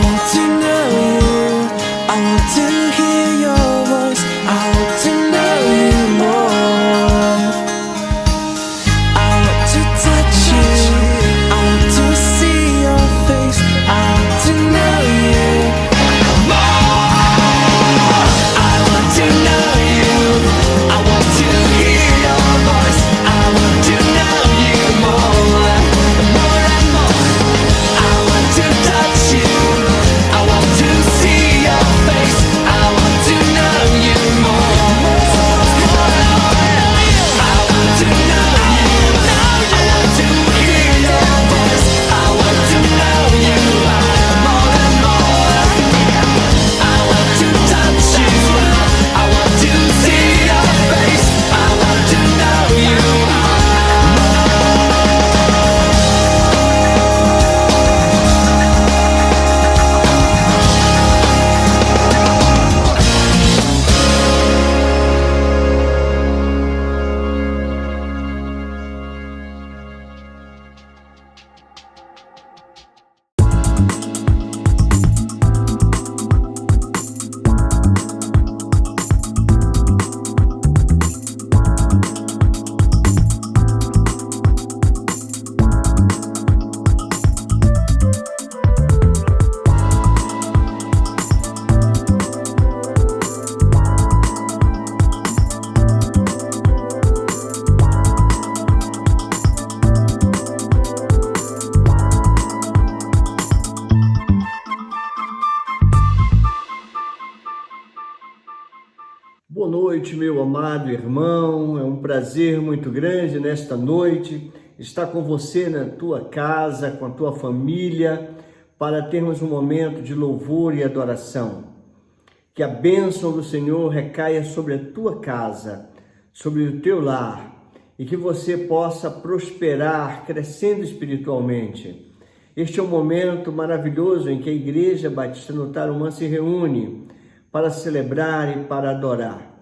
want to know you. I want to hear your voice. I want to know you more. I want to touch you. I want to see your face. I want to know you more. I want to know you. I want to hear your voice. I want to know you more. More and more. I want to touch you. I want to see your face. I want to know you more. I want to know you. I want to hear your voice. I want to know you more and more. I want to touch you. I want to see your face. I want to know you more. Boa noite, meu amado irmão. É um prazer muito grande nesta noite estar com você na tua casa, com a tua família, para termos um momento de louvor e adoração. Que a bênção do Senhor recaia sobre a tua casa, sobre o teu lar, e que você possa prosperar, crescendo espiritualmente. Este é um momento maravilhoso em que a Igreja Batista no Tarumã se reúne para celebrar e para adorar.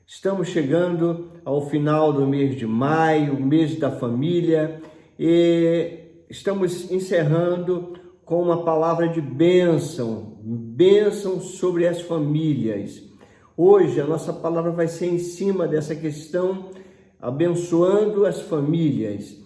Estamos chegando ao final do mês de maio, o mês da família, e estamos encerrando com uma palavra de bênção sobre as famílias. Hoje a nossa palavra vai ser em cima dessa questão, abençoando as famílias.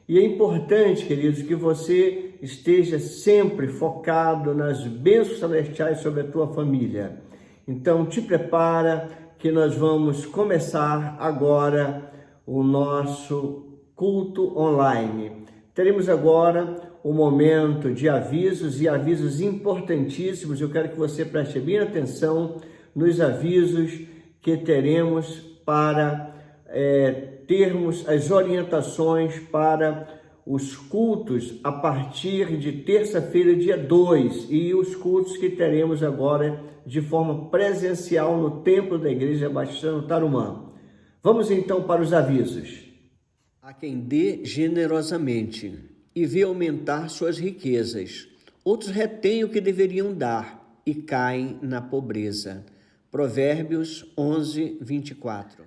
E é importante, queridos, que você esteja sempre focado nas bênçãos celestiais sobre a tua família. Então, te prepara que nós vamos começar agora o nosso culto online. Teremos agora um momento de avisos e avisos importantíssimos. Eu quero que você preste bem atenção nos avisos que teremos para termos as orientações para os cultos a partir de terça-feira, dia 2, e os cultos que teremos agora de forma presencial no templo da Igreja Batista no Tarumã. Vamos então para os avisos. Há quem dê generosamente e vê aumentar suas riquezas. Outros retêm o que deveriam dar e caem na pobreza. Provérbios 11, 24.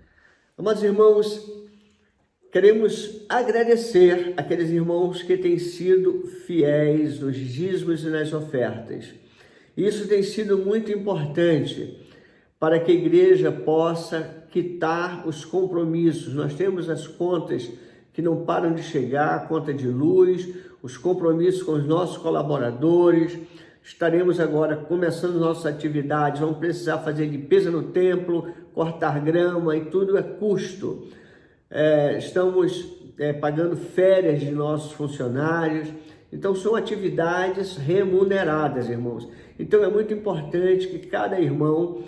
Amados irmãos, queremos agradecer aqueles irmãos que têm sido fiéis nos dízimos e nas ofertas. Isso tem sido muito importante para que a igreja possa quitar os compromissos. Nós temos as contas que não param de chegar, a conta de luz, os compromissos com os nossos colaboradores. Estaremos agora começando nossas atividades, vamos precisar fazer limpeza no templo, cortar grama e tudo é custo. Estamos pagando férias de nossos funcionários, então são atividades remuneradas, irmãos. Então é muito importante que cada irmão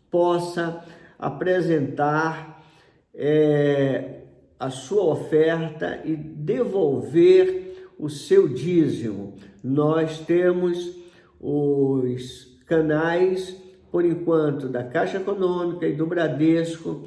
possa apresentar a sua oferta e devolver o seu dízimo. Nós temos os canais, por enquanto, da Caixa Econômica e do Bradesco,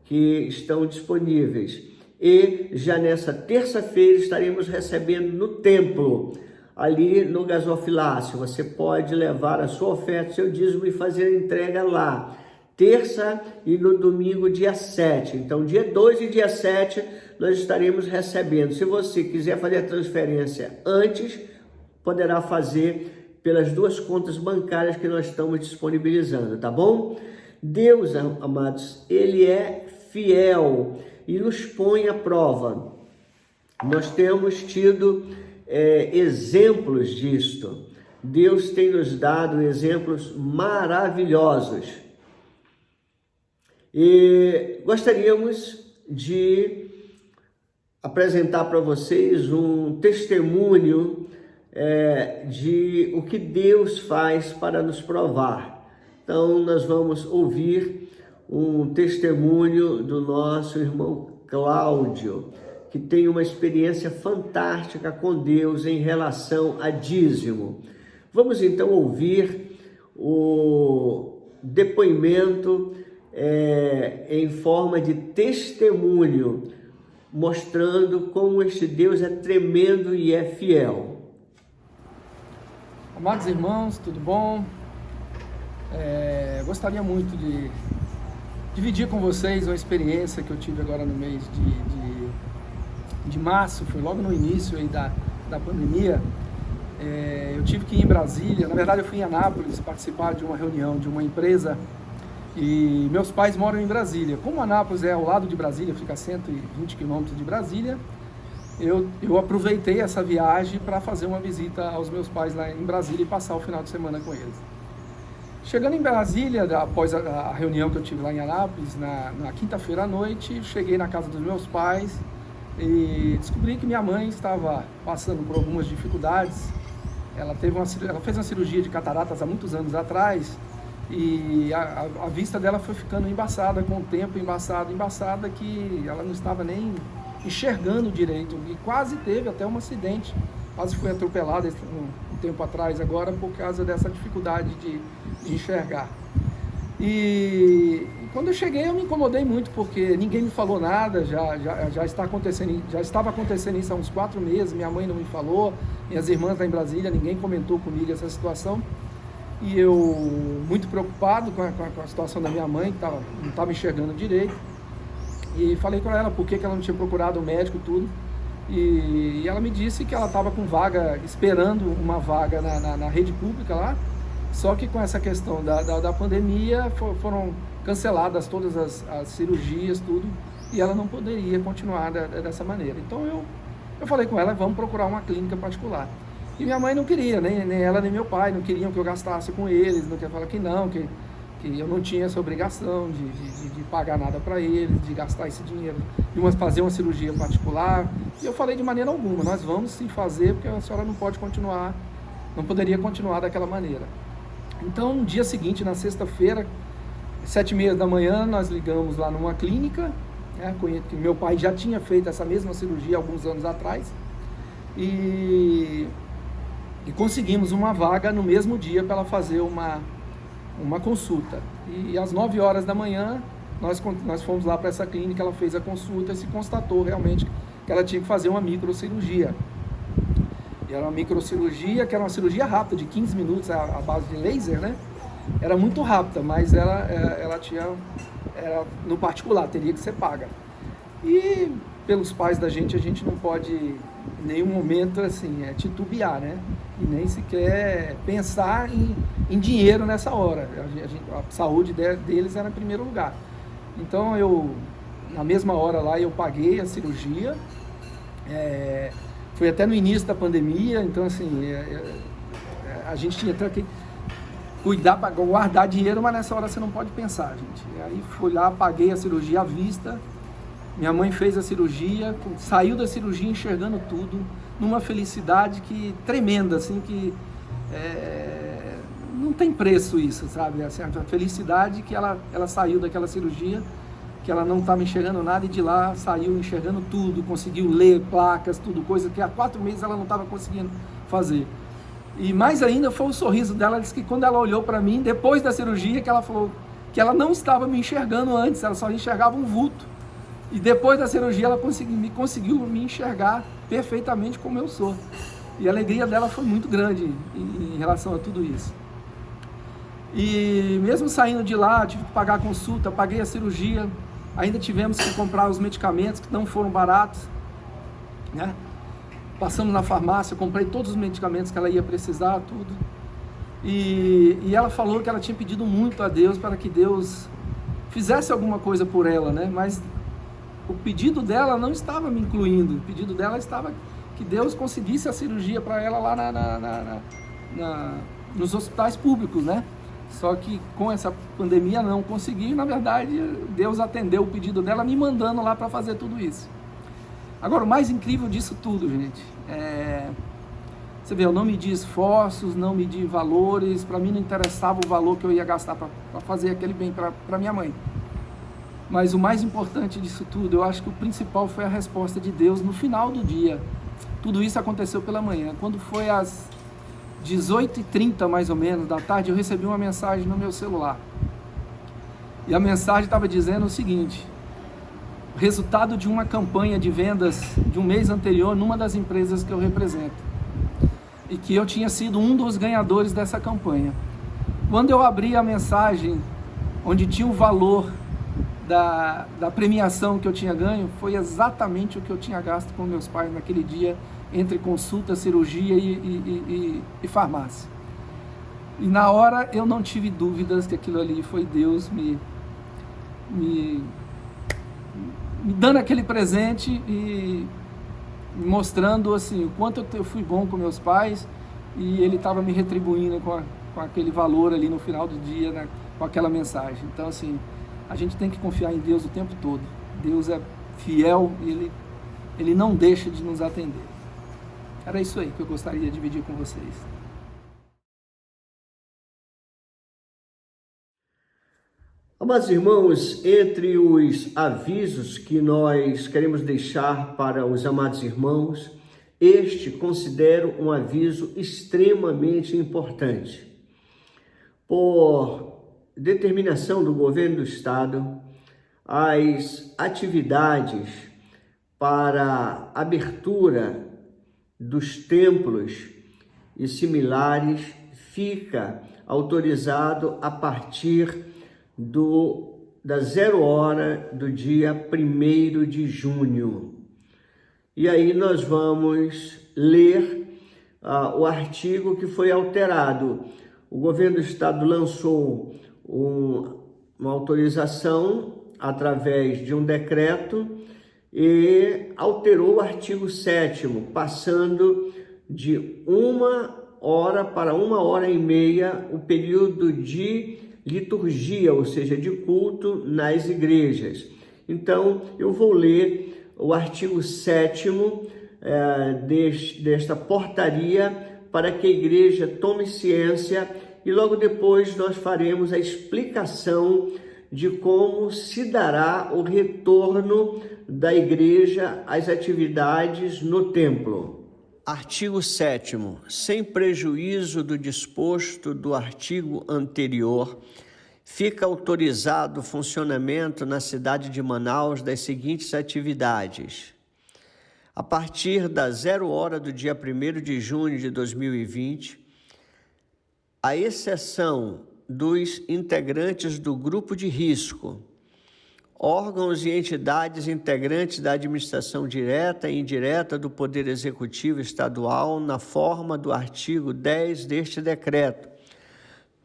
que estão disponíveis. E já nessa terça-feira estaremos recebendo no templo, ali no gasofilácio. Você pode levar a sua oferta, seu dízimo e fazer a entrega lá. Terça e no domingo, dia 7. Então, dia 2 e dia 7, nós estaremos recebendo. Se você quiser fazer a transferência antes, poderá fazer pelas 2 contas bancárias que nós estamos disponibilizando, tá bom? Deus, amados, Ele é fiel e nos põe à prova. Nós temos tido exemplos disto. Deus tem nos dado exemplos maravilhosos. E gostaríamos de apresentar para vocês um testemunho de o que Deus faz para nos provar. Então, nós vamos ouvir um testemunho do nosso irmão Cláudio, que tem uma experiência fantástica com Deus em relação a dízimo. Vamos então ouvir o depoimento em forma de testemunho, mostrando como este Deus é tremendo e é fiel. Amados irmãos, tudo bom? Gostaria muito de dividir com vocês uma experiência que eu tive agora no mês de março, foi logo no início aí da pandemia. Eu tive que ir em Brasília, na verdade eu fui em Anápolis participar de uma reunião de uma empresa e meus pais moram em Brasília. Como Anápolis é ao lado de Brasília, fica a 120 quilômetros de Brasília, eu aproveitei essa viagem para fazer uma visita aos meus pais lá em Brasília e passar o final de semana com eles. Chegando em Brasília, após a reunião que eu tive lá em Anápolis, na quinta-feira à noite, cheguei na casa dos meus pais e descobri que minha mãe estava passando por algumas dificuldades. Ela fez uma cirurgia de cataratas há muitos anos atrás e a vista dela foi ficando embaçada com o tempo, embaçada, que ela não estava nem enxergando direito e quase teve até um acidente, quase foi atropelada um tempo atrás agora por causa dessa dificuldade de enxergar. E quando eu cheguei eu me incomodei muito porque ninguém me falou nada, já estava acontecendo isso há uns 4 meses, minha mãe não me falou, minhas irmãs lá em Brasília, ninguém comentou comigo essa situação. E eu, muito preocupado com a situação da minha mãe, que não estava enxergando direito, e falei com ela por que ela não tinha procurado o médico, tudo. E ela me disse que ela estava com vaga, esperando uma vaga na rede pública lá, só que com essa questão da pandemia foram canceladas todas as cirurgias, tudo, e ela não poderia continuar dessa maneira. Então eu falei com ela, vamos procurar uma clínica particular. E minha mãe não queria, nem ela nem meu pai, não queriam que eu gastasse com eles, não queriam falar que não, que eu não tinha essa obrigação de pagar nada para eles, de gastar esse dinheiro, de fazer uma cirurgia particular. E eu falei de maneira alguma, nós vamos sim fazer, porque a senhora não poderia continuar daquela maneira. Então, no dia seguinte, na sexta-feira, 7h30 da manhã, nós ligamos lá numa clínica, né, que meu pai já tinha feito essa mesma cirurgia alguns anos atrás, e conseguimos uma vaga no mesmo dia para ela fazer uma consulta. E às 9 horas da manhã, nós fomos lá para essa clínica, ela fez a consulta e se constatou realmente que ela tinha que fazer uma microcirurgia. E era uma microcirurgia, que era uma cirurgia rápida, de 15 minutos, à base de laser, né? Era muito rápida, mas ela tinha, no particular, teria que ser paga. E pelos pais da gente, a gente não pode em nenhum momento assim, titubear, né? E nem sequer pensar em dinheiro nessa hora. A saúde deles era em primeiro lugar. Então na mesma hora lá, eu paguei a cirurgia. Foi até no início da pandemia, então assim, a gente tinha até que cuidar para guardar dinheiro, mas nessa hora você não pode pensar, gente. E aí fui lá, paguei a cirurgia à vista. Minha mãe fez a cirurgia, saiu da cirurgia enxergando tudo, numa felicidade tremenda, assim, que não tem preço isso, sabe? Assim, a felicidade que ela saiu daquela cirurgia, que ela não estava enxergando nada, e de lá saiu enxergando tudo, conseguiu ler placas, tudo, coisa que há 4 meses ela não estava conseguindo fazer. E mais ainda foi o sorriso dela. Ela disse que quando ela olhou para mim, depois da cirurgia, que ela falou que ela não estava me enxergando antes, ela só enxergava um vulto. E depois da cirurgia ela conseguiu me enxergar perfeitamente como eu sou. E a alegria dela foi muito grande em relação a tudo isso. E mesmo saindo de lá, tive que pagar a consulta, paguei a cirurgia, ainda tivemos que comprar os medicamentos que não foram baratos, né? Passamos na farmácia, comprei todos os medicamentos que ela ia precisar, tudo. E ela falou que ela tinha pedido muito a Deus para que Deus fizesse alguma coisa por ela, né? Mas o pedido dela não estava me incluindo, o pedido dela estava que Deus conseguisse a cirurgia para ela lá nos hospitais públicos, né? Só que com essa pandemia não conseguiu, e na verdade Deus atendeu o pedido dela me mandando lá para fazer tudo isso. Agora, o mais incrível disso tudo, gente, você vê, eu não medi esforços, não medi valores, para mim não interessava o valor que eu ia gastar para fazer aquele bem para minha mãe. Mas o mais importante disso tudo, eu acho que o principal foi a resposta de Deus no final do dia. Tudo isso aconteceu pela manhã. Quando foi às 18h30 mais ou menos da tarde, eu recebi uma mensagem no meu celular. E a mensagem estava dizendo o seguinte: o resultado de uma campanha de vendas de um mês anterior numa das empresas que eu represento. E que eu tinha sido um dos ganhadores dessa campanha. Quando eu abri a mensagem, onde tinha o valor da premiação que eu tinha ganho, foi exatamente o que eu tinha gasto com meus pais naquele dia, entre consulta, cirurgia e farmácia. E na hora eu não tive dúvidas que aquilo ali foi Deus me dando aquele presente e mostrando assim o quanto eu fui bom com meus pais, e ele estava me retribuindo com aquele valor ali no final do dia, né, com aquela mensagem. Então assim, a gente tem que confiar em Deus o tempo todo. Deus é fiel e Ele não deixa de nos atender. Era isso aí que eu gostaria de dividir com vocês. Amados irmãos, entre os avisos que nós queremos deixar para os amados irmãos, este considero um aviso extremamente importante. Por determinação do governo do estado, as atividades para abertura dos templos e similares fica autorizado a partir da 0 hora do dia 1º de junho. E aí nós vamos ler o artigo que foi alterado. O governo do estado lançou uma autorização através de um decreto e alterou o artigo 7º, passando de 1 hora para 1h30 o período de liturgia, ou seja, de culto nas igrejas. Então, eu vou ler o artigo 7º desta portaria para que a igreja tome ciência, e logo depois nós faremos a explicação de como se dará o retorno da igreja às atividades no templo. Artigo 7º. Sem prejuízo do disposto do artigo anterior, fica autorizado o funcionamento na cidade de Manaus das seguintes atividades. A partir da 0 hora do dia 1º de junho de 2020, à exceção dos integrantes do grupo de risco, órgãos e entidades integrantes da administração direta e indireta do Poder Executivo Estadual, na forma do artigo 10 deste decreto,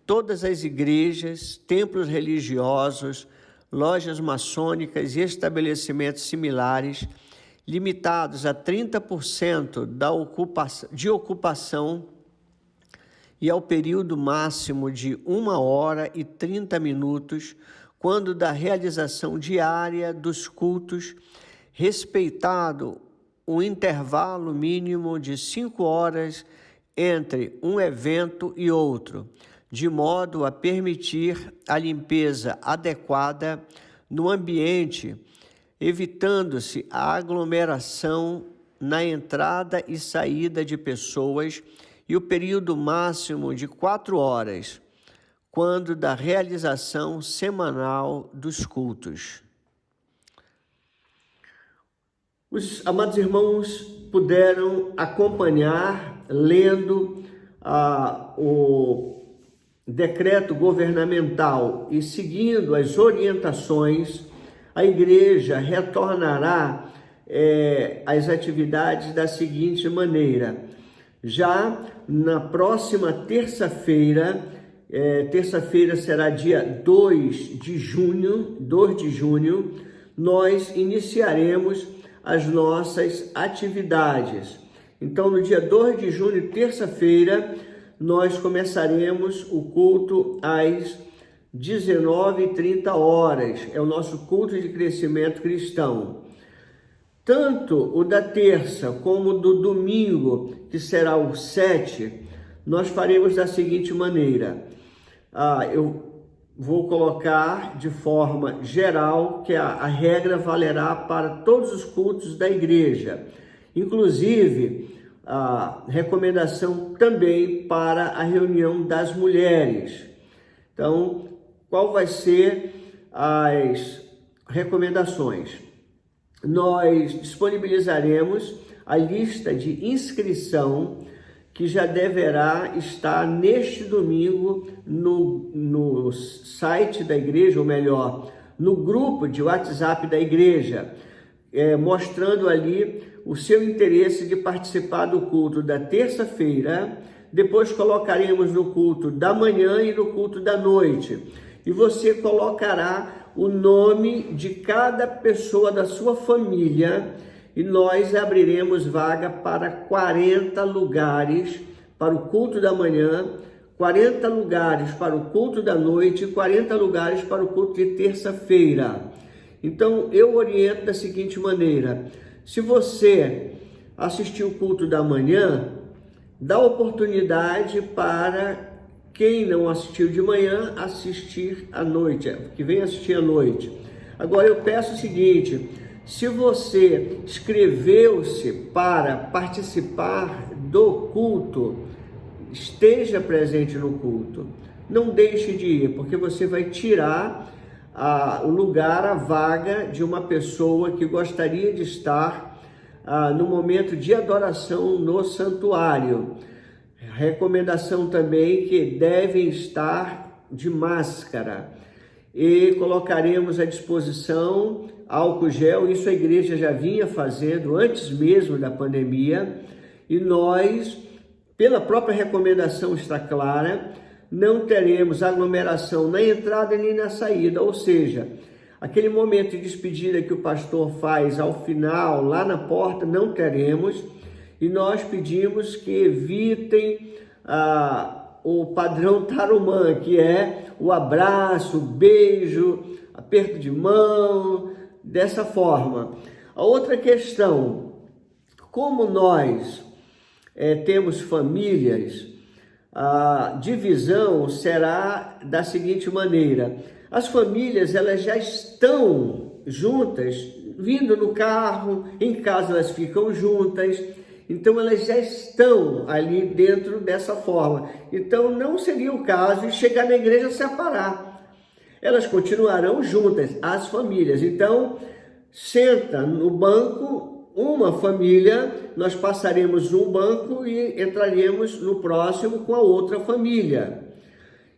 todas as igrejas, templos religiosos, lojas maçônicas e estabelecimentos similares, limitados a 30% de ocupação e ao período máximo de 1 hora e 30 minutos, quando da realização diária dos cultos, respeitado o intervalo mínimo de 5 horas entre um evento e outro, de modo a permitir a limpeza adequada no ambiente, evitando-se a aglomeração na entrada e saída de pessoas, e o período máximo de 4 horas, quando da realização semanal dos cultos. Os amados irmãos puderam acompanhar, lendo o decreto governamental e seguindo as orientações, a igreja retornará às atividades da seguinte maneira: Já na próxima terça-feira, terça-feira será dia 2 de junho, nós iniciaremos as nossas atividades. Então, no dia 2 de junho, terça-feira, nós começaremos o culto às 19h30. É o nosso culto de crescimento cristão. Tanto o da terça como o do domingo, que será o 7, nós faremos da seguinte maneira. Eu vou colocar de forma geral que a regra valerá para todos os cultos da igreja. Inclusive, a recomendação também para a reunião das mulheres. Então, qual vai ser as recomendações? Nós disponibilizaremos a lista de inscrição que já deverá estar neste domingo no site da igreja, ou melhor, no grupo de WhatsApp da igreja, mostrando ali o seu interesse de participar do culto da terça-feira. Depois colocaremos no culto da manhã e no culto da noite. E você colocará o nome de cada pessoa da sua família e nós abriremos vaga para 40 lugares para o culto da manhã, 40 lugares para o culto da noite e 40 lugares para o culto de terça-feira. Então, eu oriento da seguinte maneira: se você assistir o culto da manhã, dá oportunidade para quem não assistiu de manhã, assistir à noite, que vem assistir à noite. Agora eu peço o seguinte: se você inscreveu-se para participar do culto, esteja presente no culto. Não deixe de ir, porque você vai tirar o lugar, a vaga de uma pessoa que gostaria de estar no momento de adoração no santuário. Recomendação também que devem estar de máscara e colocaremos à disposição álcool gel. Isso a igreja já vinha fazendo antes mesmo da pandemia e nós, pela própria recomendação está clara, não teremos aglomeração na entrada nem na saída, ou seja, aquele momento de despedida que o pastor faz ao final, lá na porta, não teremos. E nós pedimos que evitem o padrão tarumã, que é o abraço, o beijo, aperto de mão, dessa forma. A outra questão, como nós temos famílias, a divisão será da seguinte maneira: as famílias elas já estão juntas, vindo no carro, em casa elas ficam juntas. Então, elas já estão ali dentro dessa forma. Então, não seria o caso de chegar na igreja e separar. Elas continuarão juntas, as famílias. Então, senta no banco uma família, nós passaremos um banco e entraremos no próximo com a outra família.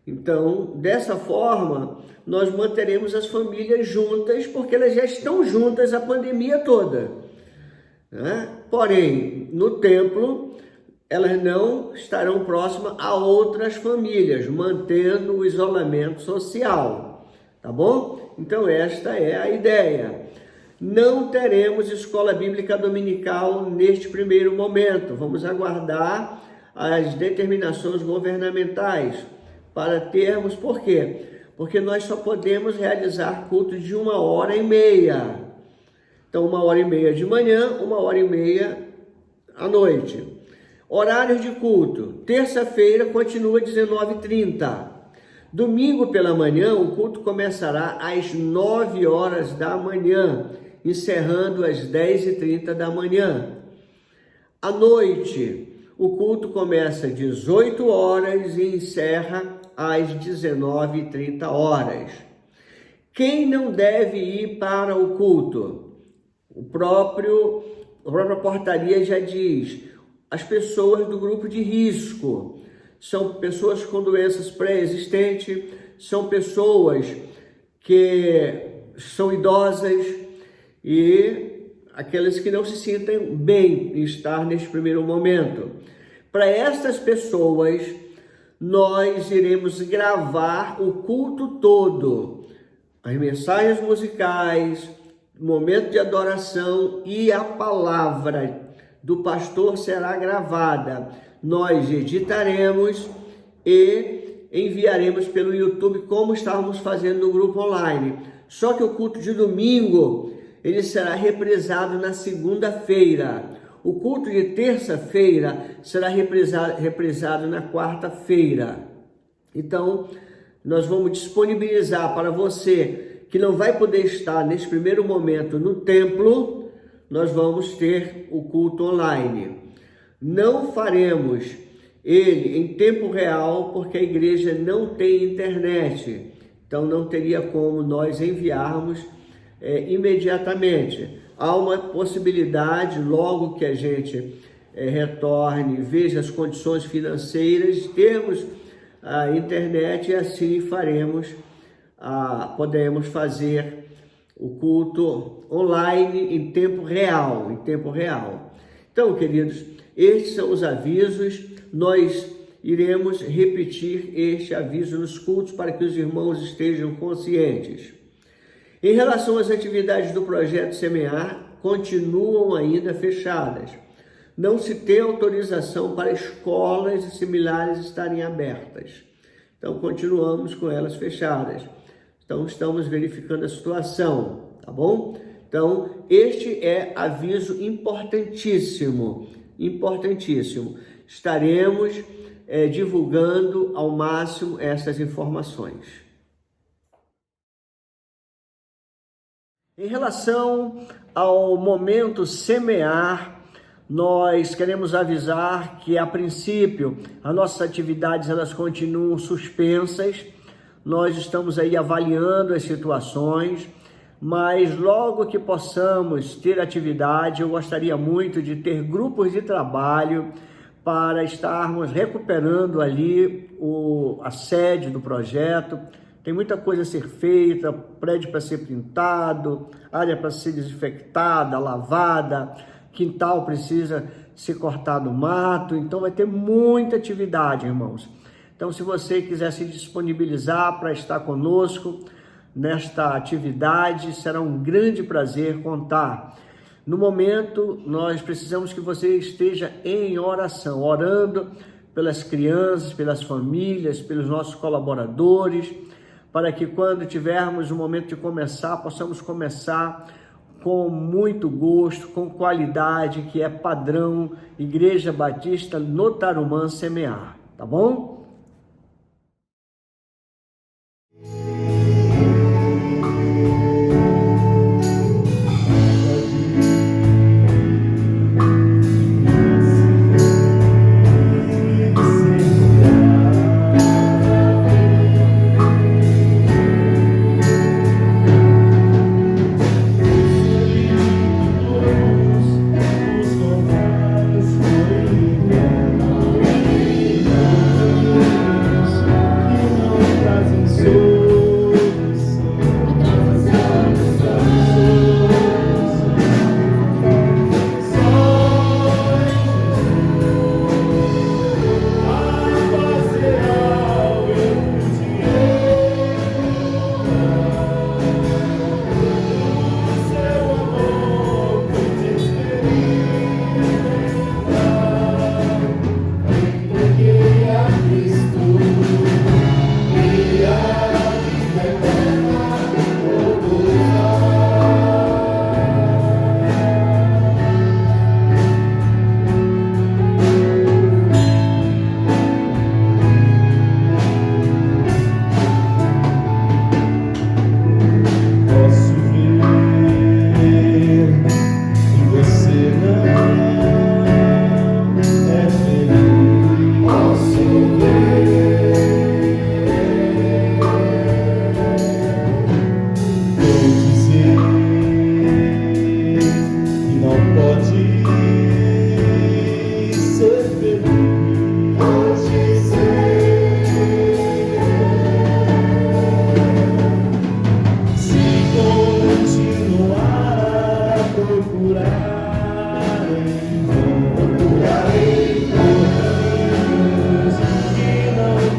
Então, dessa forma, nós manteremos as famílias juntas, porque elas já estão juntas a pandemia toda. Porém, no templo, elas não estarão próximas a outras famílias, mantendo o isolamento social, tá bom? Então, esta é a ideia. Não teremos escola bíblica dominical neste primeiro momento. Vamos aguardar as determinações governamentais para termos. Por quê? Porque nós só podemos realizar culto de 1h30. Então, 1h30 de manhã, 1h30 à noite. Horários de culto. Terça-feira continua 19h30. Domingo pela manhã, o culto começará às 9h da manhã, encerrando às 10h30 da manhã. À noite, o culto começa às 18h e encerra às 19h30. Quem não deve ir para o culto? A própria portaria já diz: as pessoas do grupo de risco, são pessoas com doenças pré-existentes, são pessoas que são idosas e aquelas que não se sentem bem em estar neste primeiro momento. Para estas pessoas, nós iremos gravar o culto todo, as mensagens musicais, momento de adoração e a palavra do pastor será gravada. Nós editaremos e enviaremos pelo YouTube, como estávamos fazendo no grupo online. Só que o culto de domingo, ele será reprisado na segunda-feira. O culto de terça-feira será reprisado na quarta-feira. Então, nós vamos disponibilizar para você que não vai poder estar nesse primeiro momento no templo, nós vamos ter o culto online. Não faremos ele em tempo real, porque a igreja não tem internet. Então não teria como nós enviarmos imediatamente. Há uma possibilidade, logo que a gente retorne, veja as condições financeiras, termos a internet e assim podemos fazer o culto online em tempo real, Então, queridos, estes são os avisos. Nós iremos repetir este aviso nos cultos para que os irmãos estejam conscientes. Em relação às atividades do projeto Semear, continuam ainda fechadas. Não se tem autorização para escolas e similares estarem abertas. Então, continuamos com elas fechadas. Então, estamos verificando a situação, tá bom? Então, este é aviso importantíssimo. Estaremos divulgando ao máximo essas informações. Em relação ao momento Semear, nós queremos avisar que, a princípio, as nossas atividades elas continuam suspensas. Nós estamos aí avaliando as situações, mas logo que possamos ter atividade, eu gostaria muito de ter grupos de trabalho para estarmos recuperando ali a sede do projeto. Tem muita coisa a ser feita, prédio para ser pintado, área para ser desinfectada, lavada, quintal precisa ser cortado mato, então vai ter muita atividade, irmãos. Então, se você quiser se disponibilizar para estar conosco nesta atividade, será um grande prazer contar. No momento, nós precisamos que você esteja em oração, orando pelas crianças, pelas famílias, pelos nossos colaboradores, para que quando tivermos o momento de começar, possamos começar com muito gosto, com qualidade, que é padrão Igreja Batista no Tarumã Semear, tá bom?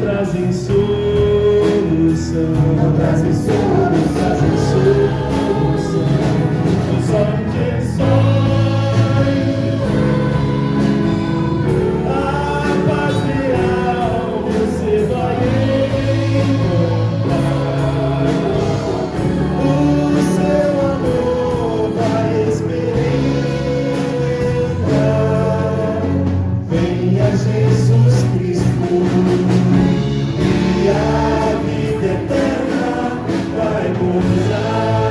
trazem solução, não trazem solução. Só Jesus, a paz real você vai encontrar. O seu amor vai experimentar. Venha Jesus Cristo e a vida eterna vai gozar.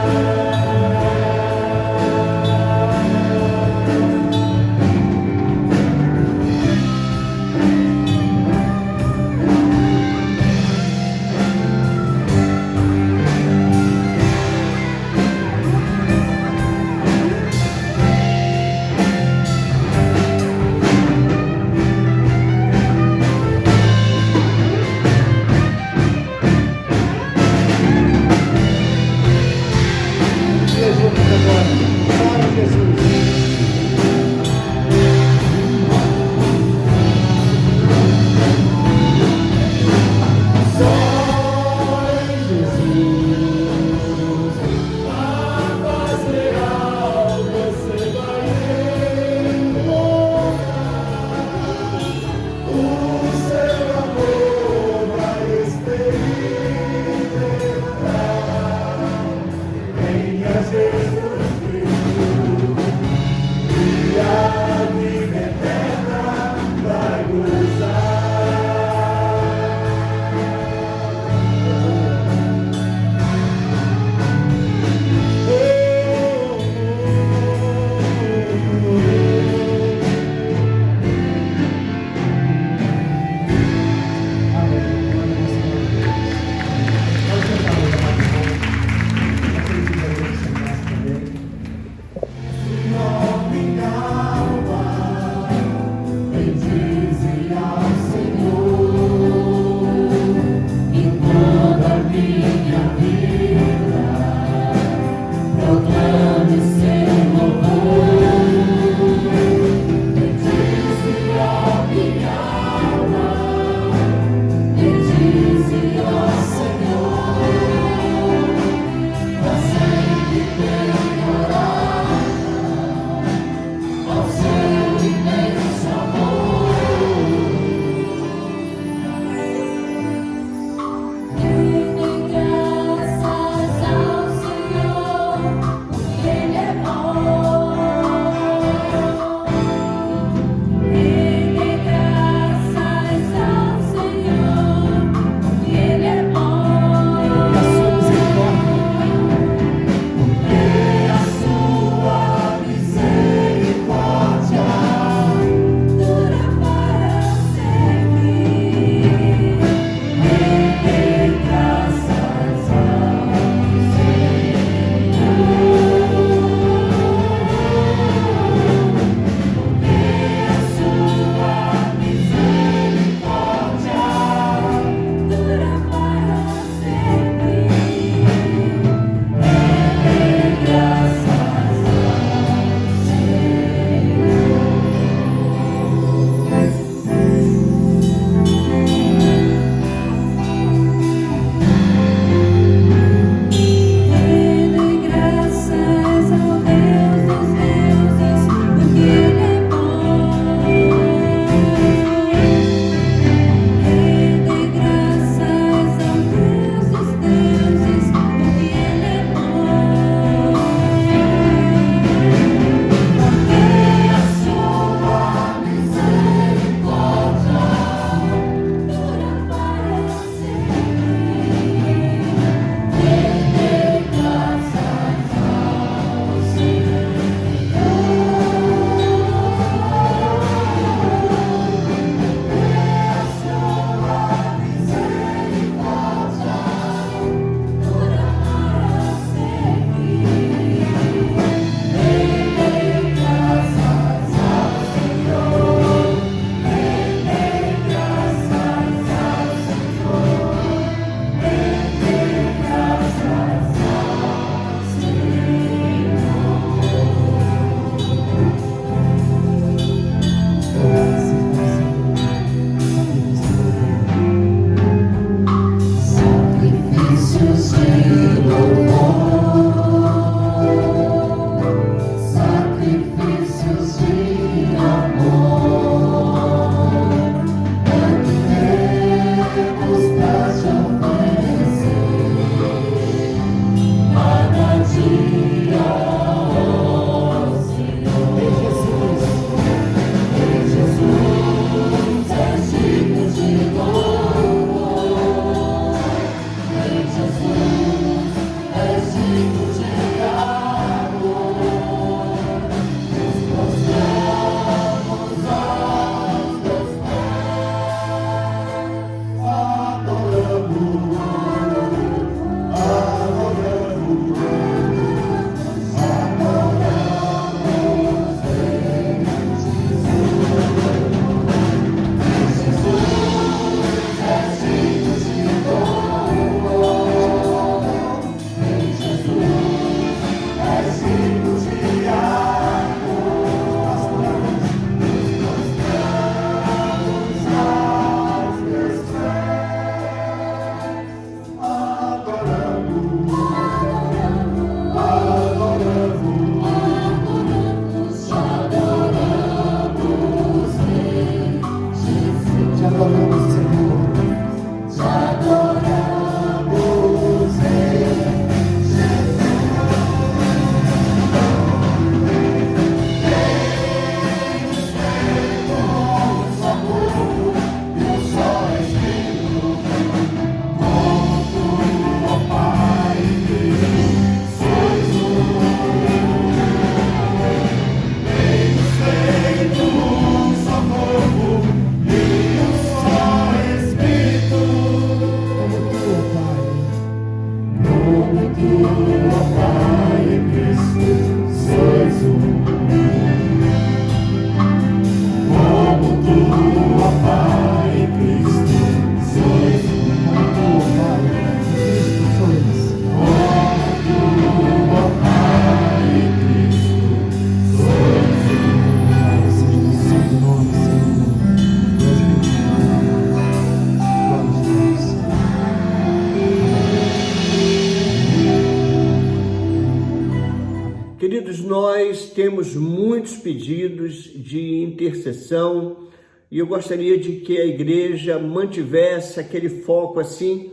temos muitos pedidos de intercessão e eu gostaria de que a igreja mantivesse aquele foco assim,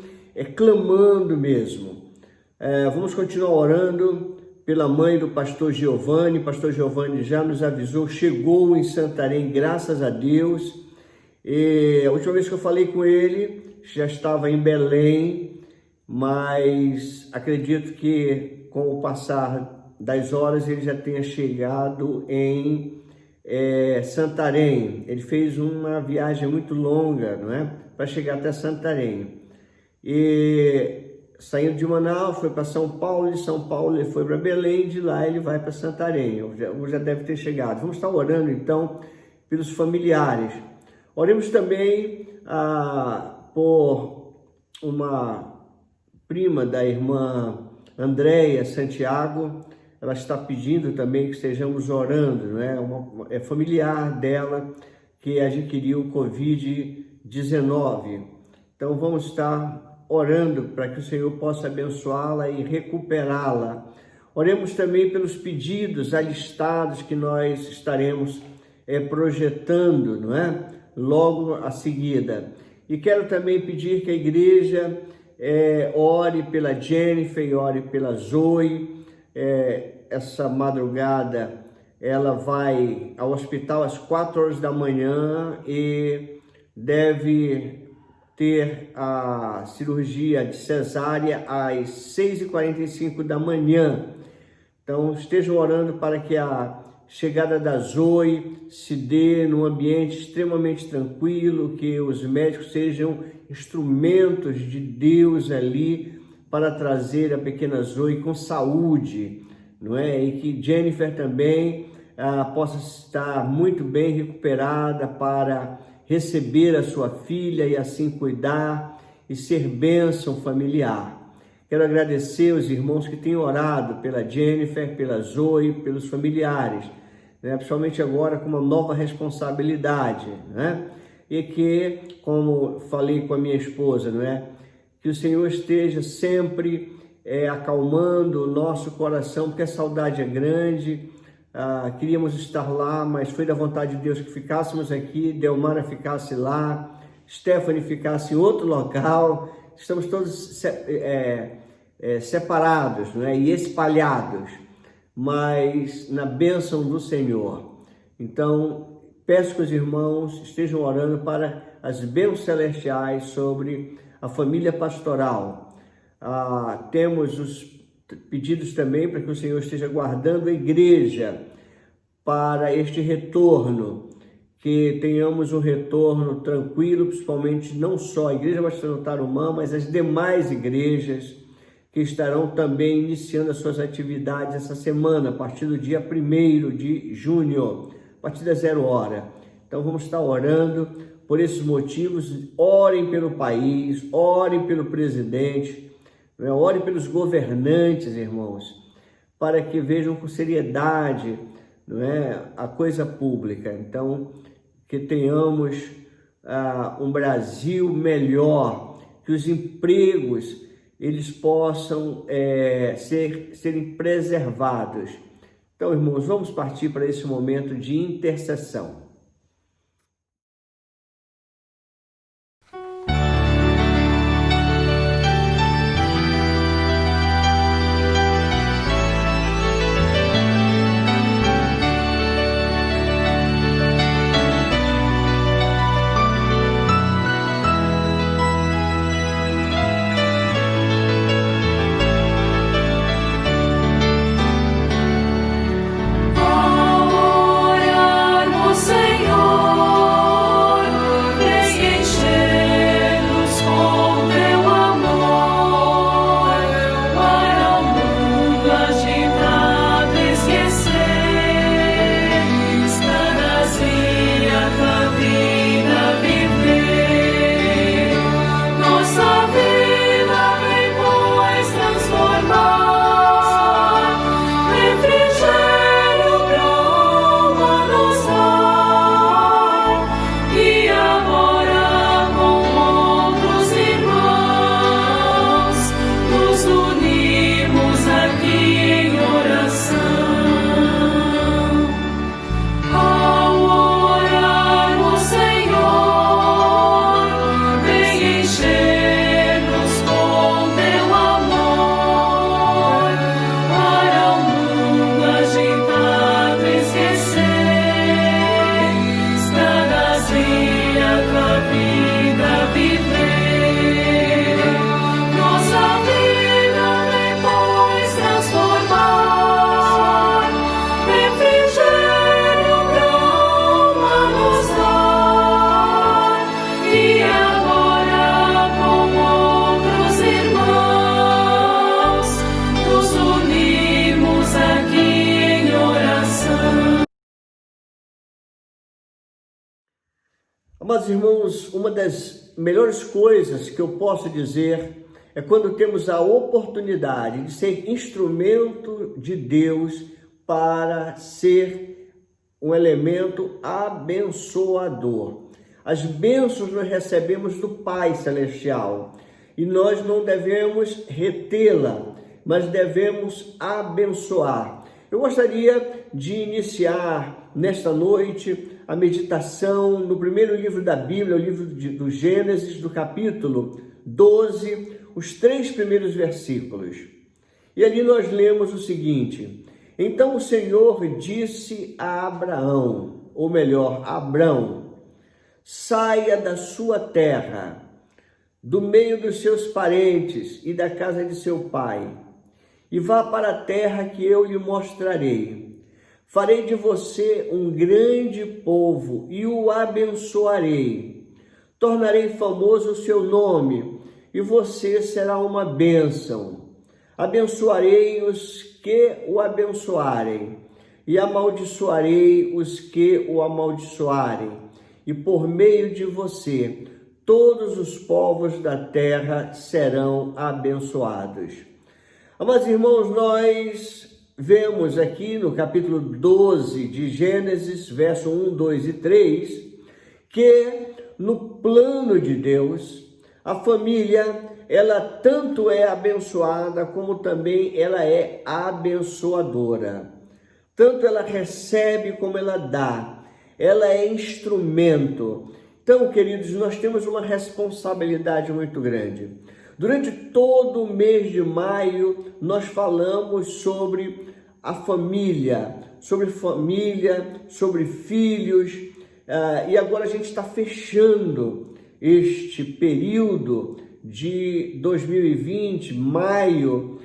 clamando mesmo. Vamos continuar orando pela mãe do pastor Giovanni. O pastor Giovanni já nos avisou, chegou em Santarém, graças a Deus. E a última vez que eu falei com ele, já estava em Belém, mas acredito que com o passar das horas ele já tenha chegado em Santarém. Ele fez uma viagem muito longa, não é? Para chegar até Santarém. E saindo de Manaus, foi para São Paulo, de São Paulo ele foi para Belém, de lá ele vai para Santarém, já deve ter chegado. Vamos estar orando então pelos familiares. Oremos também por uma prima da irmã Andréia Santiago. Ela está pedindo também que estejamos orando, não é? É familiar dela que adquiriu o Covid-19. Então vamos estar orando para que o Senhor possa abençoá-la e recuperá-la. Oremos também pelos pedidos alistados que nós estaremos projetando, não é? Logo a seguida. E quero também pedir que a igreja ore pela Jennifer e ore pela Zoe. Essa madrugada ela vai ao hospital às 4 horas da manhã e deve ter a cirurgia de cesárea às 6h45 da manhã. Então estejam orando para que a chegada da Zoe se dê num ambiente extremamente tranquilo, que os médicos sejam instrumentos de Deus ali para trazer a pequena Zoe com saúde, não é? E que Jennifer também possa estar muito bem recuperada para receber a sua filha e assim cuidar e ser bênção familiar. Quero agradecer os irmãos que têm orado pela Jennifer, pela Zoe, pelos familiares, né? Principalmente agora com uma nova responsabilidade, né? E que, como falei com a minha esposa, não é? Que o Senhor esteja sempre acalmando o nosso coração, porque a saudade é grande. Queríamos estar lá, mas foi da vontade de Deus que ficássemos aqui, Delmara ficasse lá, Stephanie ficasse em outro local. Estamos todos separados, não é? E espalhados, mas na bênção do Senhor. Então, peço que os irmãos estejam orando para as bênçãos celestiais sobre a família pastoral. Temos os pedidos também para que o Senhor esteja guardando a igreja para este retorno, que tenhamos um retorno tranquilo, principalmente não só a Igreja Batista do Tarumã, mas as demais igrejas que estarão também iniciando as suas atividades essa semana, a partir do dia 1º de junho, a partir das 0 hora. Então vamos estar orando por esses motivos. Orem pelo país, orem pelo presidente, orem pelos governantes, irmãos, para que vejam com seriedade, não é, a coisa pública. Então, que tenhamos um Brasil melhor, que os empregos eles possam serem preservados. Então, irmãos, vamos partir para esse momento de intercessão. Ao orarmos, Mas, irmãos, uma das melhores coisas que eu posso dizer é quando temos a oportunidade de ser instrumento de Deus para ser um elemento abençoador. As bênçãos nós recebemos do Pai Celestial e nós não devemos retê-la, mas devemos abençoar. Eu gostaria de iniciar nesta noite a meditação no primeiro livro da Bíblia, o livro do Gênesis, do capítulo 12, os 3 primeiros versículos. E ali nós lemos o seguinte: então o Senhor disse a Abraão, ou melhor, a Abrão, saia da sua terra, do meio dos seus parentes e da casa de seu pai, e vá para a terra que eu lhe mostrarei. Farei de você um grande povo e o abençoarei. Tornarei famoso o seu nome e você será uma bênção. Abençoarei os que o abençoarem e amaldiçoarei os que o amaldiçoarem. E por meio de você, todos os povos da terra serão abençoados. Amados irmãos, nós vemos aqui no capítulo 12 de Gênesis, verso 1, 2 e 3, que no plano de Deus, a família, ela tanto é abençoada, como também ela é abençoadora. Tanto ela recebe como ela dá. Ela é instrumento. Então, queridos, nós temos uma responsabilidade muito grande. Durante todo o mês de maio, nós falamos sobre a família, sobre filhos, e agora a gente está fechando este período de 2020, maio,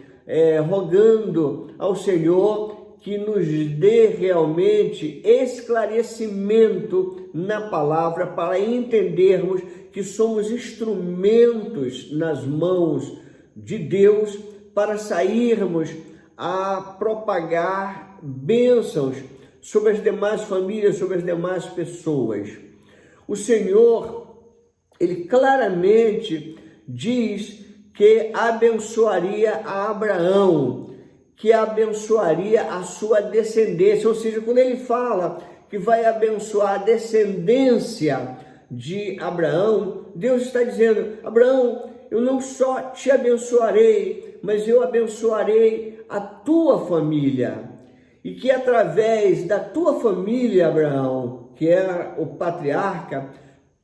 rogando ao Senhor que nos dê realmente esclarecimento na palavra para entendermos que somos instrumentos nas mãos de Deus para sairmos a propagar bênçãos sobre as demais famílias, sobre as demais pessoas. O Senhor, Ele claramente diz que abençoaria a Abraão, que abençoaria a sua descendência, ou seja, quando Ele fala que vai abençoar a descendência de Abraão, Deus está dizendo: Abraão, eu não só te abençoarei, mas eu abençoarei a tua família. E que através da tua família, Abraão, que é o patriarca,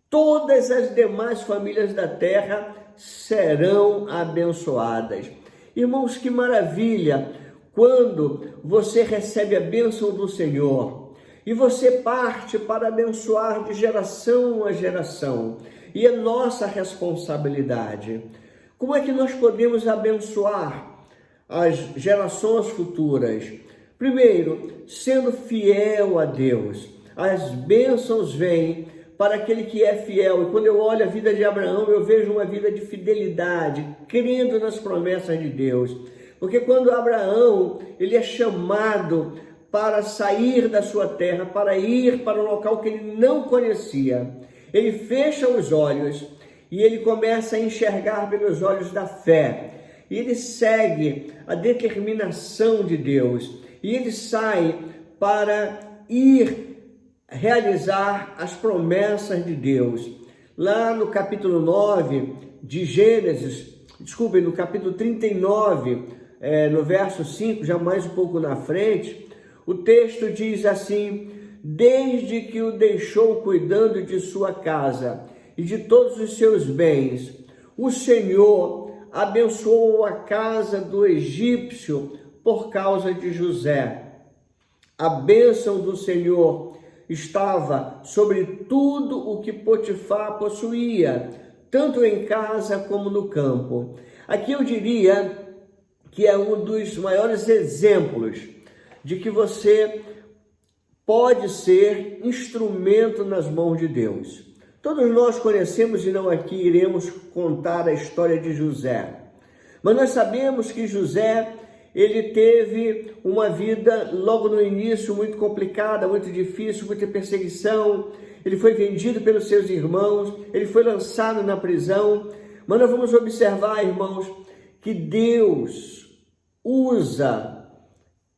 todas as demais famílias da terra serão abençoadas. Irmãos, que maravilha quando você recebe a bênção do Senhor e você parte para abençoar de geração a geração. E é nossa responsabilidade. Como é que nós podemos abençoar as gerações futuras? Primeiro, sendo fiel a Deus. As bênçãos vêm para aquele que é fiel. E quando eu olho a vida de Abraão, eu vejo uma vida de fidelidade, crendo nas promessas de Deus. Porque quando Abraão, ele é chamado para sair da sua terra, para ir para um local que ele não conhecia, ele fecha os olhos e ele começa a enxergar pelos olhos da fé. E ele segue a determinação de Deus. E ele sai para ir realizar as promessas de Deus. Lá no capítulo 9 de Gênesis, no capítulo 39, no verso 5, já mais um pouco na frente, o texto diz assim: desde que o deixou cuidando de sua casa e de todos os seus bens, o Senhor abençoou a casa do egípcio por causa de José. A bênção do Senhor estava sobre tudo o que Potifar possuía, tanto em casa como no campo. Aqui eu diria que é um dos maiores exemplos de que você pode ser instrumento nas mãos de Deus. Todos nós conhecemos, e não aqui iremos contar a história de José, mas nós sabemos que José, ele teve uma vida logo no início muito complicada, muito difícil, muita perseguição. ele foi vendido pelos seus irmãos, ele foi lançado na prisão. Mas nós vamos observar, irmãos, que Deus usa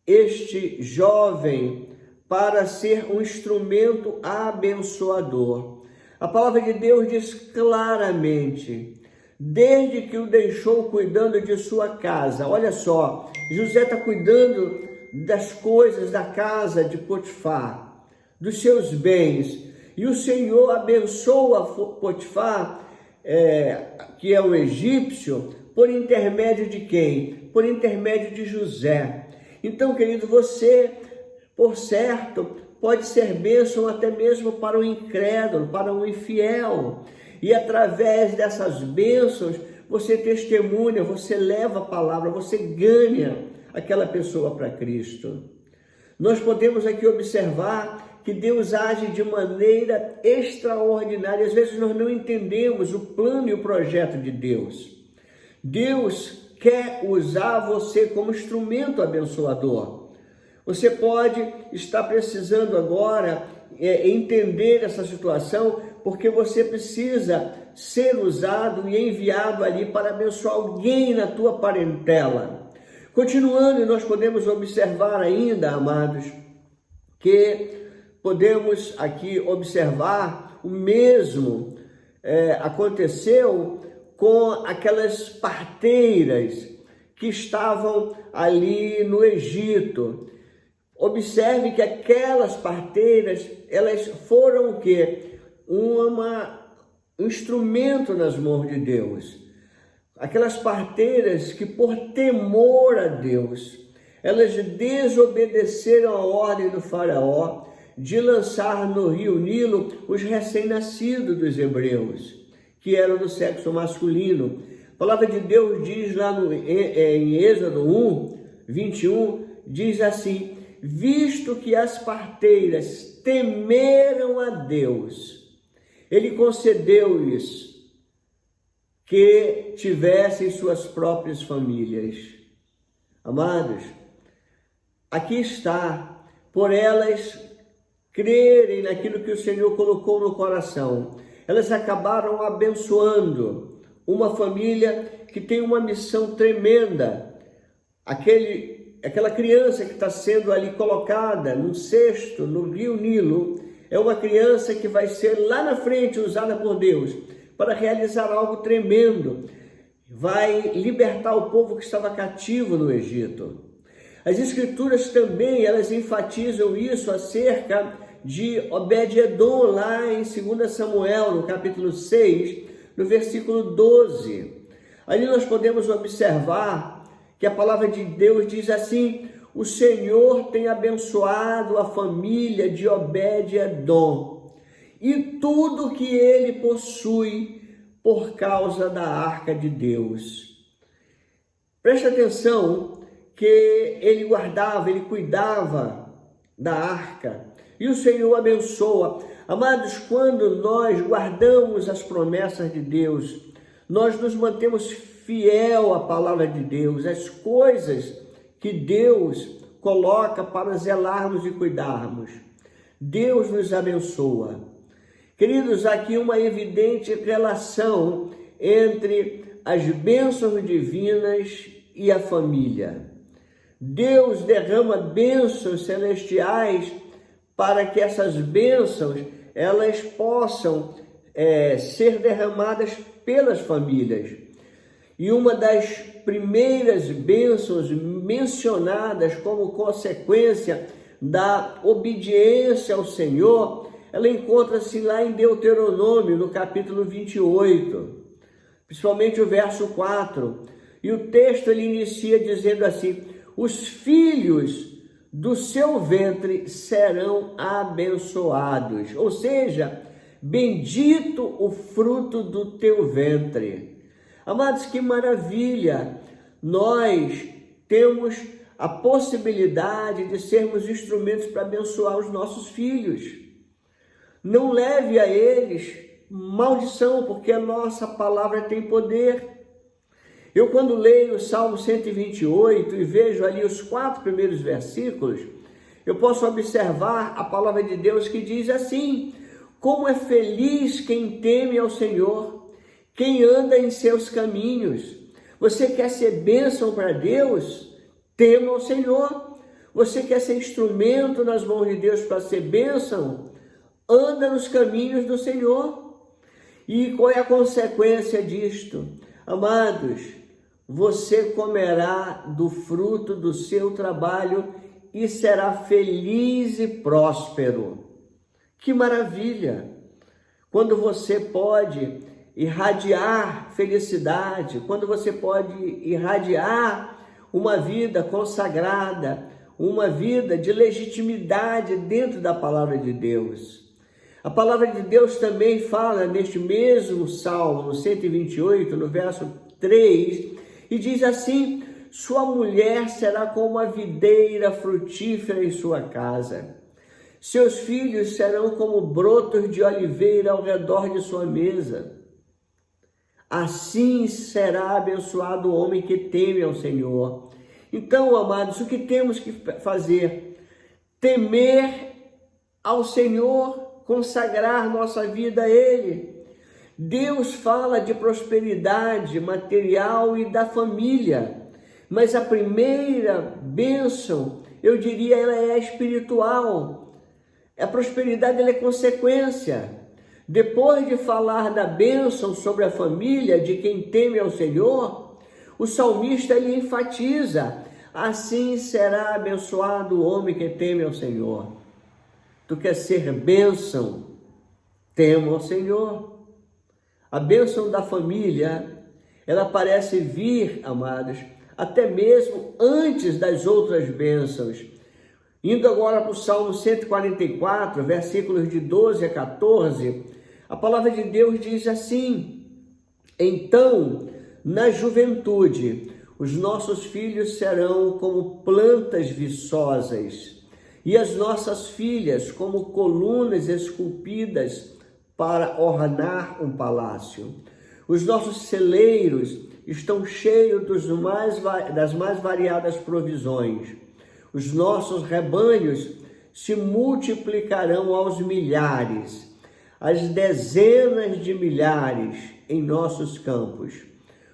este jovem para ser um instrumento abençoador. A palavra de Deus diz claramente, desde que o deixou cuidando de sua casa. Olha só, José está cuidando das coisas da casa de Potifar, dos seus bens. E o Senhor abençoa Potifar, que é o egípcio, por intermédio de quem? Por intermédio de José. Então, querido, você, por certo, pode ser bênção até mesmo para o incrédulo, para o infiel. E através dessas bênçãos, você testemunha, você leva a palavra, você ganha aquela pessoa para Cristo. Nós podemos aqui observar que Deus age de maneira extraordinária. Às vezes nós não entendemos o plano e o projeto de Deus. Deus quer usar você como instrumento abençoador. Você pode estar precisando agora entender essa situação, porque você precisa ser usado e enviado ali para abençoar alguém na tua parentela. Continuando, nós podemos observar ainda, amados, que podemos aqui observar o mesmo aconteceu com aquelas parteiras que estavam ali no Egito. Observe que aquelas parteiras, elas foram o quê? Um instrumento nas mãos de Deus. Aquelas parteiras que, por temor a Deus, elas desobedeceram a ordem do faraó de lançar no rio Nilo os recém-nascidos dos hebreus, que eram do sexo masculino. A palavra de Deus diz lá em Êxodo 1, 21, diz assim: visto que as parteiras temeram a Deus, Ele concedeu-lhes que tivessem suas próprias famílias. Amados, aqui está, por elas crerem naquilo que o Senhor colocou no coração, elas acabaram abençoando uma família que tem uma missão tremenda. Aquela criança que está sendo ali colocada num cesto no rio Nilo, é uma criança que vai ser lá na frente usada por Deus para realizar algo tremendo. Vai libertar o povo que estava cativo no Egito. As Escrituras também, elas enfatizam isso acerca de Obed-Edom, lá em 2 Samuel, no capítulo 6, no versículo 12. Ali nós podemos observar que a palavra de Deus diz assim: o Senhor tem abençoado a família de Obed-Edom e tudo que ele possui por causa da arca de Deus. Preste atenção que ele guardava, ele cuidava da arca e o Senhor abençoa. Amados, quando nós guardamos as promessas de Deus, nós nos mantemos fiel à palavra de Deus, às coisas que Deus coloca para zelarmos e cuidarmos. Deus nos abençoa. Queridos, aqui uma evidente relação entre as bênçãos divinas e a família. Deus derrama bênçãos celestiais para que essas bênçãos elas possam ser derramadas pelas famílias. E uma das primeiras bênçãos mencionadas como consequência da obediência ao Senhor, ela encontra-se lá em Deuteronômio, no capítulo 28, principalmente o verso 4. E o texto ele inicia dizendo assim: os filhos do seu ventre serão abençoados, ou seja, bendito o fruto do teu ventre. Amados, que maravilha! Nós temos a possibilidade de sermos instrumentos para abençoar os nossos filhos. Não leve a eles maldição, porque a nossa palavra tem poder. Eu, quando leio o Salmo 128 e vejo ali os 4 primeiros versículos, eu posso observar a palavra de Deus que diz assim: Como é feliz quem teme ao Senhor, quem anda em seus caminhos. Você quer ser bênção para Deus? Tema ao Senhor. Você quer ser instrumento nas mãos de Deus para ser bênção? Anda nos caminhos do Senhor. E qual é a consequência disto? Amados, você comerá do fruto do seu trabalho e será feliz e próspero. Que maravilha! Quando você pode irradiar felicidade, quando você pode irradiar uma vida consagrada, uma vida de legitimidade dentro da palavra de Deus. A palavra de Deus também fala neste mesmo Salmo, no 128, no verso 3, e diz assim: sua mulher será como a videira frutífera em sua casa. Seus filhos serão como brotos de oliveira ao redor de sua mesa. Assim será abençoado o homem que teme ao Senhor. Então, amados, o que temos que fazer? Temer ao Senhor, consagrar nossa vida a Ele. Deus fala de prosperidade material e da família, mas a primeira bênção, eu diria, ela é espiritual. A prosperidade ela é consequência. Depois de falar da bênção sobre a família de quem teme ao Senhor, o salmista ele enfatiza: assim será abençoado o homem que teme ao Senhor. Tu quer ser bênção? Tema ao Senhor. A bênção da família, ela parece vir, amados, até mesmo antes das outras bênçãos. Indo agora para o Salmo 144, versículos de 12 a 14, a palavra de Deus diz assim: então, na juventude, os nossos filhos serão como plantas viçosas, e as nossas filhas como colunas esculpidas para ornar um palácio. Os nossos celeiros estão cheios das mais variadas provisões. Os nossos rebanhos se multiplicarão aos milhares, às dezenas de milhares em nossos campos.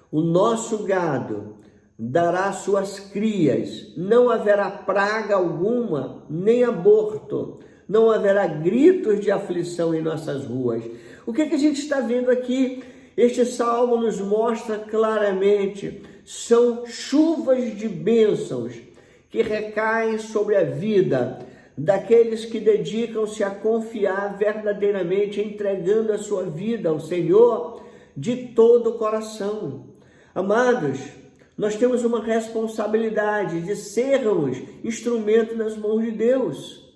O nosso gado dará suas crias, não haverá praga alguma, nem aborto, não haverá gritos de aflição em nossas ruas. O que a gente está vendo aqui? Este salmo nos mostra claramente, são chuvas de bênçãos que recaem sobre a vida daqueles que dedicam-se a confiar verdadeiramente, entregando a sua vida ao Senhor de todo o coração. Amados, nós temos uma responsabilidade de sermos instrumento nas mãos de Deus.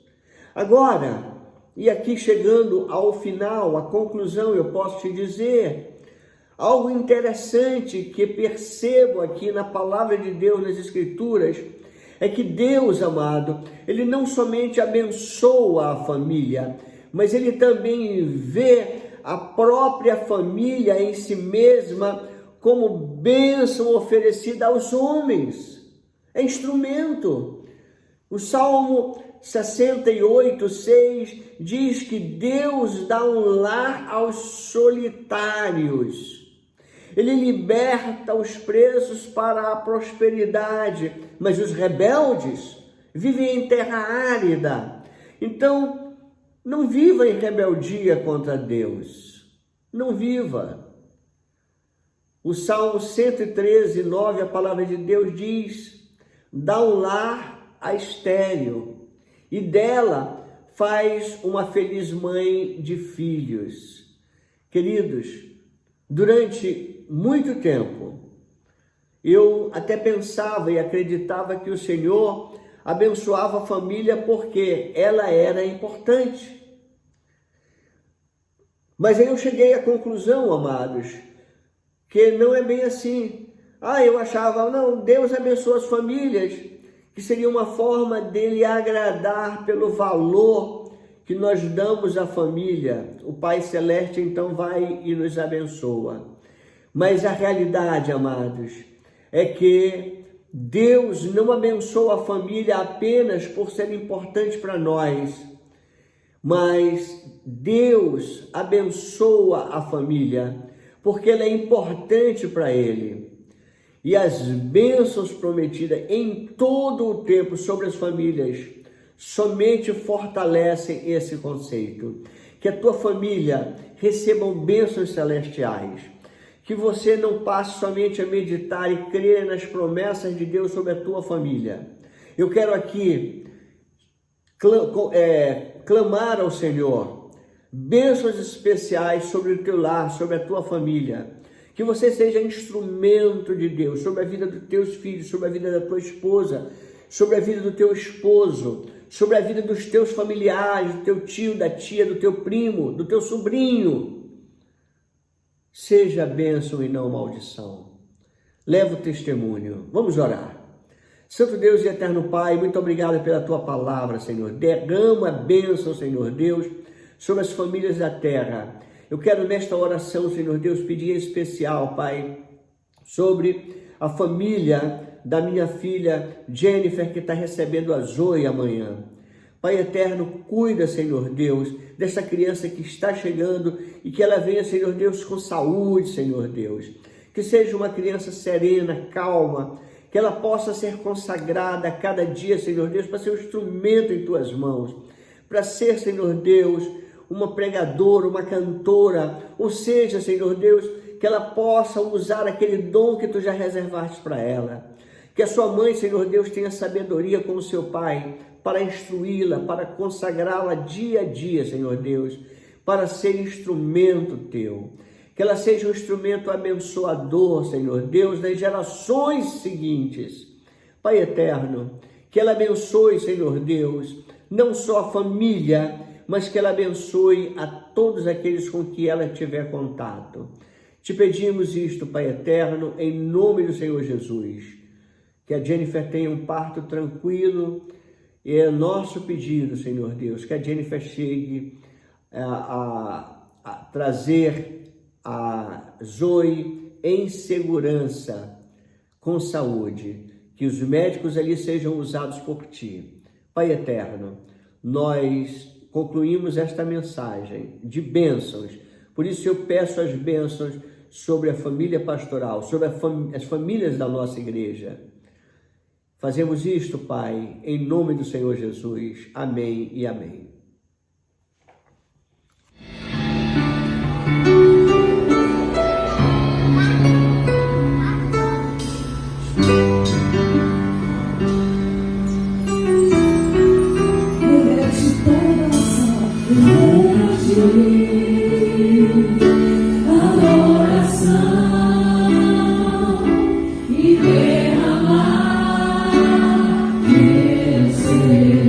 Agora, e aqui chegando ao final, à conclusão, eu posso te dizer algo interessante que percebo aqui na palavra de Deus, nas Escrituras, é que Deus, amado, Ele não somente abençoa a família, mas Ele também vê a própria família em si mesma como bênção oferecida aos homens. É instrumento. O Salmo 68:6 diz que Deus dá um lar aos solitários. Ele liberta os presos para a prosperidade, mas os rebeldes vivem em terra árida. Então, não viva em rebeldia contra Deus. Não viva. O Salmo 113:9, a palavra de Deus diz: dá um lar à estéril, e dela faz uma feliz mãe de filhos. Queridos, durante muito tempo, eu até pensava e acreditava que o Senhor abençoava a família porque ela era importante. Mas aí eu cheguei à conclusão, amados, que não é bem assim. Eu achava, não, Deus abençoa as famílias, que seria uma forma dele agradar pelo valor que nós damos à família. O Pai Celeste então vai e nos abençoa. Mas a realidade, amados, é que Deus não abençoa a família apenas por ser importante para nós, Mas Deus abençoa a família, porque ela é importante para Ele. E as bênçãos prometidas em todo o tempo sobre as famílias somente fortalecem esse conceito. Que a tua família receba bênçãos celestiais. Que você não passe somente a meditar e crer nas promessas de Deus sobre a tua família. Eu quero aqui clamar ao Senhor bênçãos especiais sobre o teu lar, sobre a tua família. Que você seja instrumento de Deus sobre a vida dos teus filhos, sobre a vida da tua esposa, sobre a vida do teu esposo, sobre a vida dos teus familiares, do teu tio, da tia, do teu primo, do teu sobrinho. Seja bênção e não maldição. Leva o testemunho. Vamos orar. Santo Deus e eterno Pai, muito obrigado pela tua palavra, Senhor. Derrama a bênção, Senhor Deus, sobre as famílias da terra. Eu quero nesta oração, Senhor Deus, pedir em especial, Pai, sobre a família da minha filha Jennifer, que está recebendo a Zoe amanhã. Pai eterno, cuida, Senhor Deus, dessa criança que está chegando e que ela venha, Senhor Deus, com saúde, Senhor Deus. Que seja uma criança serena, calma, que ela possa ser consagrada a cada dia, Senhor Deus, para ser um instrumento em tuas mãos, para ser, Senhor Deus, uma pregadora, uma cantora, ou seja, Senhor Deus, que ela possa usar aquele dom que tu já reservaste para ela. Que a sua mãe, Senhor Deus, tenha sabedoria como seu pai, para instruí-la, para consagrá-la dia a dia, Senhor Deus, para ser instrumento teu. Que ela seja um instrumento abençoador, Senhor Deus, nas gerações seguintes. Pai eterno, que ela abençoe, Senhor Deus, não só a família, mas que ela abençoe a todos aqueles com que ela tiver contato. Te pedimos isto, Pai eterno, em nome do Senhor Jesus. Que a Jennifer tenha um parto tranquilo, e é nosso pedido, Senhor Deus, que a Jennifer chegue a trazer a Zoe em segurança, com saúde, que os médicos ali sejam usados por ti. Pai eterno, nós concluímos esta mensagem de bênçãos, por isso eu peço as bênçãos sobre a família pastoral, sobre as famílias da nossa igreja. Fazemos isto, Pai, em nome do Senhor Jesus. Amém e amém. E derramar meu ser.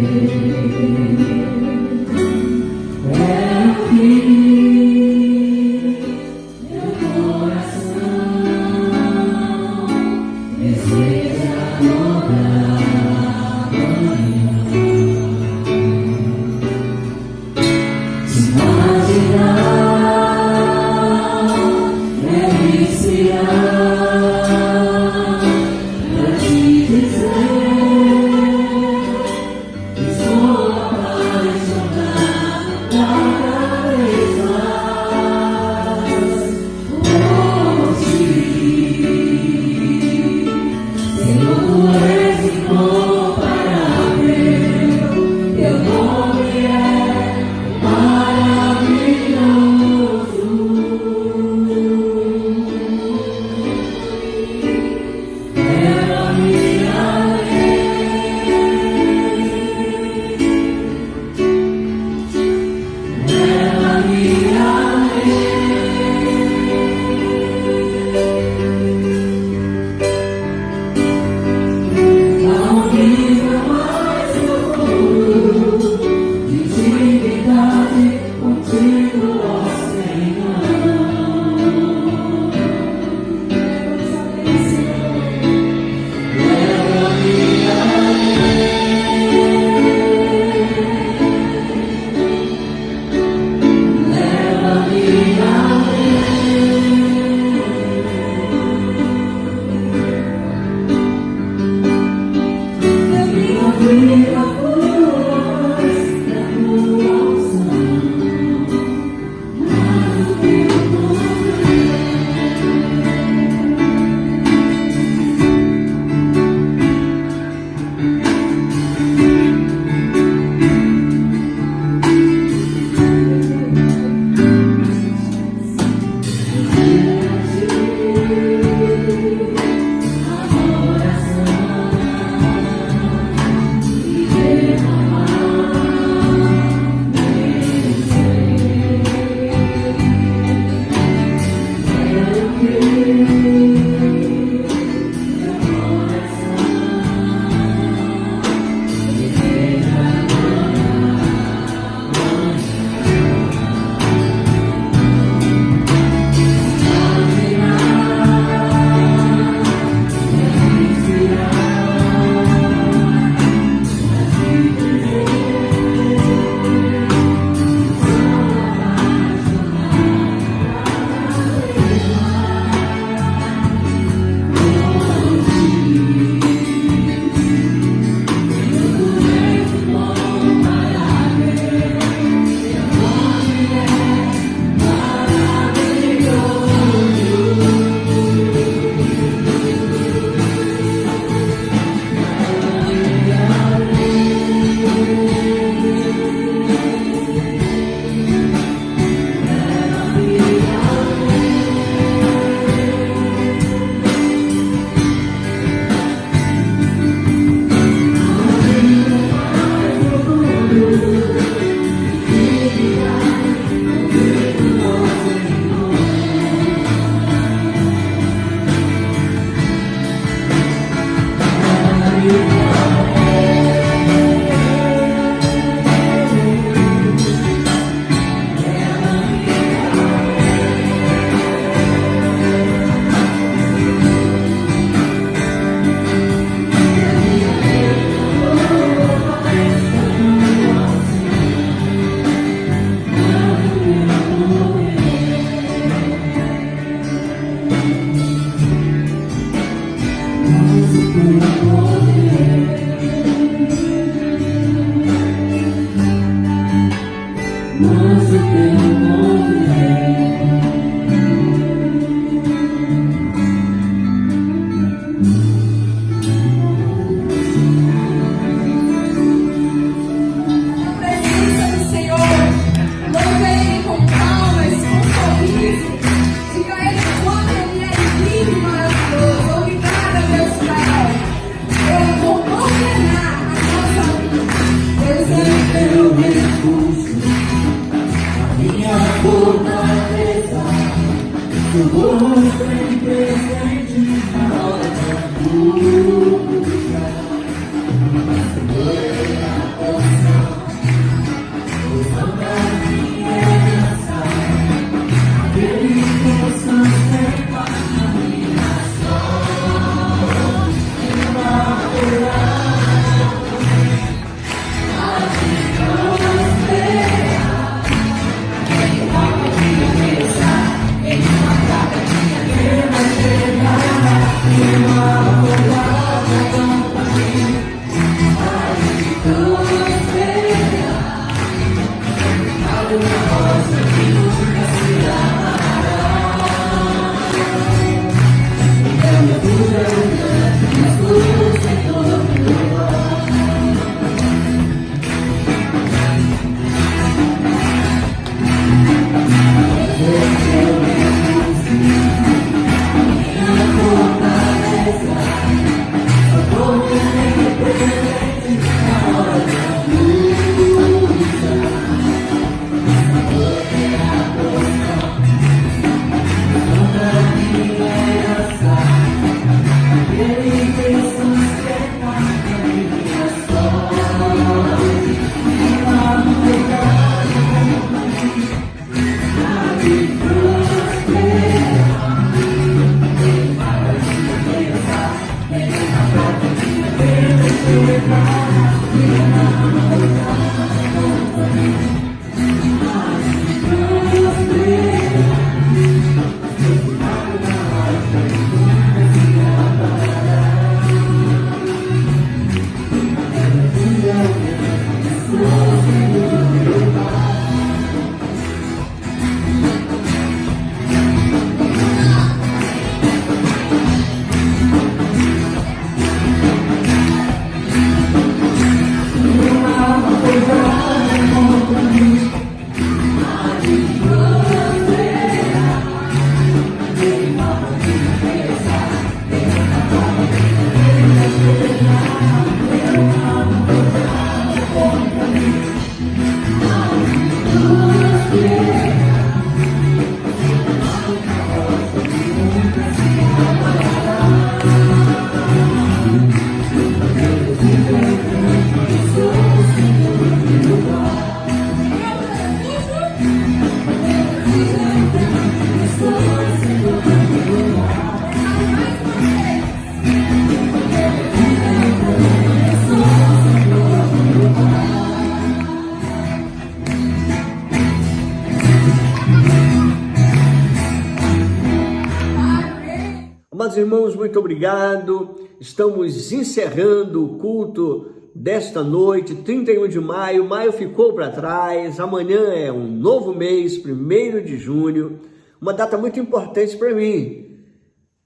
Amados irmãos, muito obrigado. Estamos encerrando o culto desta noite, 31 de maio. Maio ficou para trás. Amanhã é um novo mês, 1º de junho. Uma data muito importante para mim,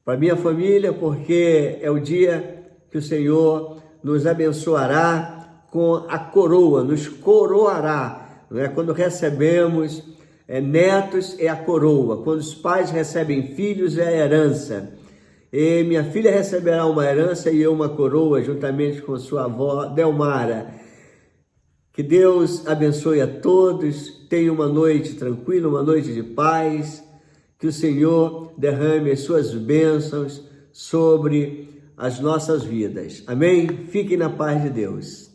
para minha família, porque é o dia que o Senhor nos abençoará com a coroa, nos coroará. Não é? Quando recebemos netos, é a coroa. Quando os pais recebem filhos, é a herança. E minha filha receberá uma herança e eu uma coroa, juntamente com sua avó, Delmara. Que Deus abençoe a todos. Tenha uma noite tranquila, uma noite de paz. Que o Senhor derrame as suas bênçãos sobre as nossas vidas. Amém? Fiquem na paz de Deus.